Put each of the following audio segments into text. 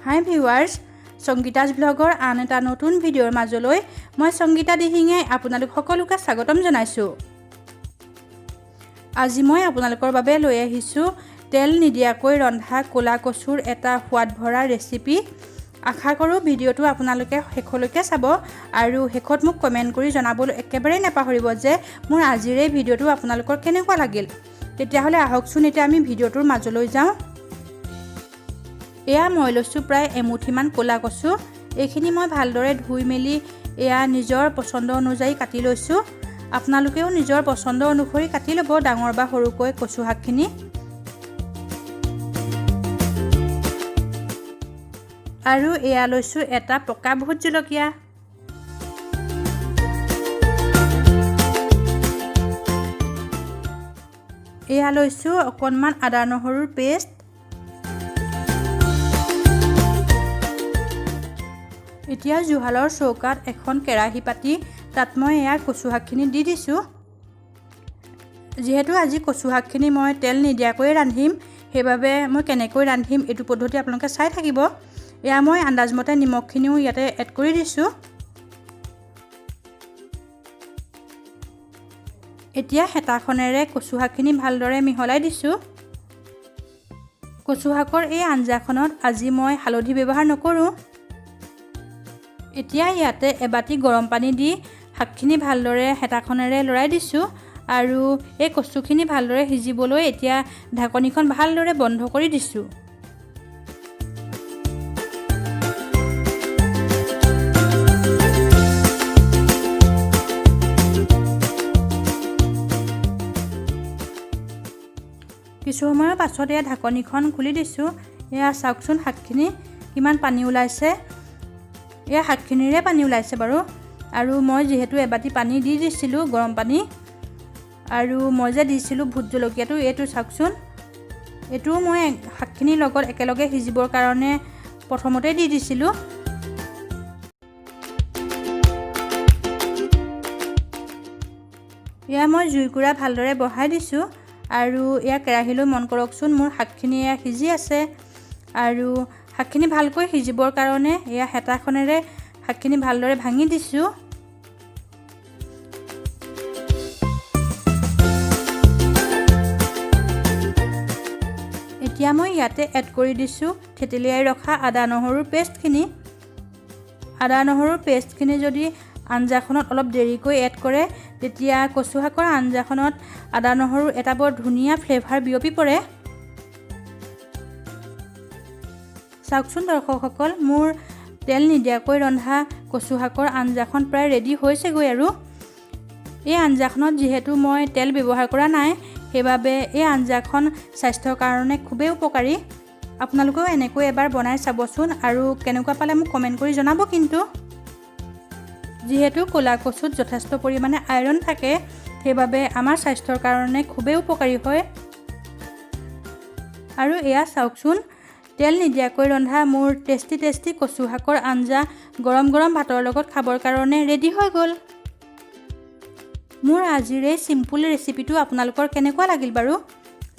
হাই viewers, সংগীতাজ ব্লগৰ আন এটা নতুন ভিডিঅ'ৰ মাজলৈ মই সংগীতা দিহিঙে আপোনালোক সকলোকে স্বাগতম জনাইছোঁ। আজি মই আপোনালোকৰ বাবে লৈ আহিছোঁ তেল নিদিয়াকৈ ৰন্ধা ক'লা কচুৰ এটা সোৱাদ ভৰা ৰেচিপি। আশা কৰোঁ ভিডিঅ'টো আপোনালোকে শেষলৈকে চাব আৰু শেষত মোক কমেণ্ট কৰি জনাবলৈ একেবাৰে নাপাহৰিব যে মোৰ আজিৰ এই ভিডিঅ'টো আপোনালোকৰ কেনেকুৱা লাগিল। তেতিয়াহ'লে আহকচোন এতিয়া আমি ভিডিঅ'টোৰ মাজলৈ যাওঁ। এয়া মই লৈছোঁ প্ৰায় এমুঠিমান ক'লা কচু। এইখিনি মই ভালদৰে ধুই মেলি এয়া নিজৰ পচন্দ অনুযায়ী কাটি লৈছোঁ। আপোনালোকেও নিজৰ পচন্দ অনুসৰি কাটি ল'ব ডাঙৰ বা সৰুকৈ কচু শাকখিনি। আৰু এয়া লৈছোঁ এটা পকা ভোট জলকীয়া। এয়া লৈছোঁ অকণমান আদা নহৰুৰ পেষ্ট। এতিয়া জুহালৰ চৌকাত এখন কেৰাহী পাতি তাত মই এয়া কচু শাকখিনি দি দিছোঁ। যিহেতু আজি কচু শাকখিনি মই তেল নিদিয়াকৈ ৰান্ধিম, সেইবাবে মই কেনেকৈ ৰান্ধিম এইটো পদ্ধতি আপোনালোকে চাই থাকিব। এয়া মই আন্দাজমতে নিমখখিনিও ইয়াতে এড কৰি দিছোঁ। এতিয়া হেতাখনেৰে কচু শাকখিনি ভালদৰে মিহলাই দিছোঁ। কচু শাকৰ এই আঞ্জাখনত আজি মই হালধি ব্যৱহাৰ নকৰোঁ। এতিয়া ইয়াতে এবাটি গৰম পানী দি শাকখিনি ভালদৰে হেতাখনেৰে লৰাই দিছোঁ আৰু এই কচুখিনি ভালদৰে সিজিবলৈ এতিয়া ঢাকনিখন ভালদৰে বন্ধ কৰি দিছোঁ। কিছু সময়ৰ পাছত এয়া ঢাকনিখন খুলি দিছোঁ। এয়া চাওকচোন শাকখিনি কিমান পানী ওলাইছে। এয়া শাকখিনিৰে পানী ওলাইছে বাৰু। আৰু মই যিহেতু এবাটি পানী দি দিছিলোঁ গৰম পানী, আৰু মই যে দিছিলোঁ ভোট জলকীয়াটো, এইটো চাওকচোন, এইটোও মই শাকখিনিৰ লগত একেলগে সিজিবৰ কাৰণে প্ৰথমতে দি দিছিলোঁ। এয়া মই জুইকুৰা ভালদৰে বঢ়াই দিছোঁ আৰু এয়া কেৰাহীলৈ মন কৰকচোন, মোৰ শাকখিনি এয়া সিজি আছে। আৰু শাকখিনি ভালকৈ সিজিবৰ কাৰণে এয়া হেতাখনেৰে শাকখিনি ভালদৰে ভাঙি দিছোঁ। এতিয়া মই ইয়াতে এড কৰি দিছোঁ থেতেলিয়াই ৰখা আদা নহৰুৰ পেষ্টখিনি। আদা নহৰুৰ পেষ্টখিনি যদি আঞ্জাখনত অলপ দেৰিকৈ এড কৰে তেতিয়া কচু শাকৰ আঞ্জাখনত আদা নহৰুৰ এটা বৰ ধুনীয়া ফ্লেভাৰ বিয়পি পৰে। চাওকচোন দৰ্শকসকল, মোৰ তেল নিদিয়াকৈ ৰন্ধা কচু শাকৰ আঞ্জাখন প্ৰায় ৰেডি হৈছেগৈ। আৰু এই আঞ্জাখনত যিহেতু মই তেল ব্যৱহাৰ কৰা নাই, সেইবাবে এই আঞ্জাখন স্বাস্থ্যৰ কাৰণে খুবেই উপকাৰী। আপোনালোকেও এনেকৈ এবাৰ বনাই চাবচোন আৰু কেনেকুৱা পালে মোক কমেণ্ট কৰি জনাব। কিন্তু যিহেতু ক'লা কচুত যথেষ্ট পৰিমাণে আইৰণ থাকে, সেইবাবে আমাৰ স্বাস্থ্যৰ কাৰণে খুবেই উপকাৰী হয়। আৰু এয়া চাওকচোন, তেল নিদিয়াকৈ ৰন্ধা মোৰ টেষ্টি কচু শাকৰ আঞ্জা গৰম গৰম ভাতৰ লগত খাবৰ কাৰণে ৰেডি হৈ গ'ল। মোৰ আজিৰ এই চিম্পুল ৰেচিপিটো আপোনালোকৰ কেনেকুৱা লাগিল বাৰু?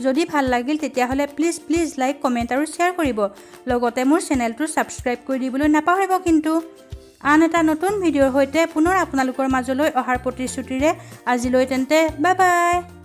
যদি ভাল লাগিল তেতিয়াহ'লে প্লিজ লাইক, কমেণ্ট আৰু শ্বেয়াৰ কৰিব। লগতে মোৰ চেনেলটো ছাবস্ক্ৰাইব কৰি দিবলৈ নাপাহৰিব। কিন্তু আন এটা নতুন ভিডিঅ'ৰ সৈতে পুনৰ আপোনালোকৰ মাজলৈ অহাৰ প্ৰতিশ্ৰুতিৰে আজিলৈ তেন্তে বাই বাই।